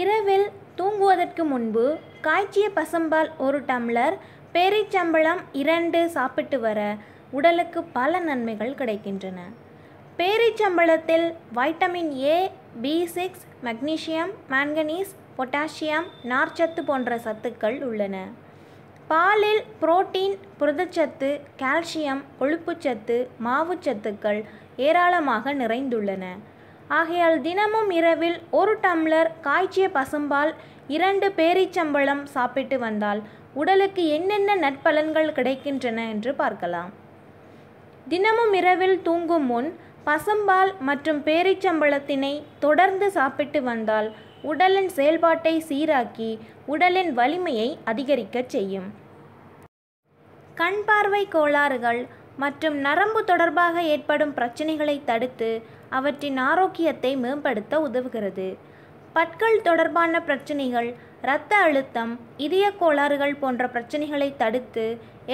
இரவில் தூங்குவதற்கு முன்பு காய்ச்சிய பசும்பால் 1 டம்ளர், பேரீச்சம்பழம் 2 சாப்பிட்டு வர உடலுக்கு பல நன்மைகள் கிடைக்கின்றன. பேரீச்சம்பழத்தில் vitamin A, B6, magnesium, manganese, potassium, நார்ச்சத்து போன்ற சத்துக்கள் உள்ளன. பாலில் புரோட்டீன், புரதச்சத்து, கால்சியம், கொழுப்புச்சத்து, மாவுச்சத்துக்கள் ஏராளமாக நிறைந்துள்ளன. ஆகையால் தினமும் இரவில் 1 டம்ளர் காய்ச்சிய பசும்பால், 2 பேரீச்சம்பழம் சாப்பிட்டு வந்தால் உடலுக்கு என்னென்ன நற்பலன்கள் கிடைக்கின்றன என்று பார்க்கலாம். தினமும் இரவில் தூங்கும் முன் பசும்பால் மற்றும் பேரீச்சம்பழத்தினை தொடர்ந்து சாப்பிட்டு வந்தால் உடலின் செயல்பாட்டை சீராக்கி உடலின் வலிமையை அதிகரிக்கச் செய்யும். கண் பார்வை கோளாறுகள் மற்றும் நரம்பு தொடர்பாக ஏற்படும் பிரச்சனைகளை தடுத்து அவற்றின் ஆரோக்கியத்தை மேம்படுத்த உதவுகிறது. பற்கள் தொடர்பான பிரச்சனைகள், இரத்த அழுத்தம், இதய கோளாறுகள் போன்ற பிரச்சனைகளை தடுத்து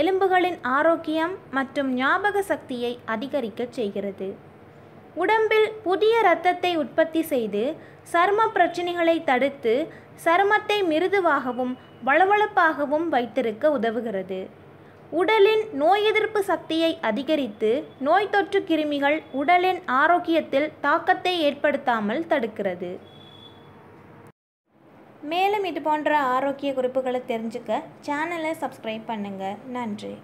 எலும்புகளின் ஆரோக்கியம் மற்றும் ஞாபக சக்தியை அதிகரிக்கச் செய்கிறது. உடம்பில் புதிய இரத்தத்தை உற்பத்தி செய்து சரும பிரச்சனைகளை தடுத்து சருமத்தை மிருதுவாகவும் வளவளப்பாகவும் வைத்திருக்க உதவுகிறது. உடலின் நோய் எதிர்ப்பு சக்தியை அதிகரித்து நோய் தொற்று கிருமிகள் உடலின் ஆரோக்கியத்தில் தாக்கத்தை ஏற்படுத்தாமல் தடுக்கிறது. மேலும் இது போன்ற ஆரோக்கிய குறிப்புகளை தெரிஞ்சுக்க சேனலை சப்ஸ்கிரைப் பண்ணுங்கள். நன்றி.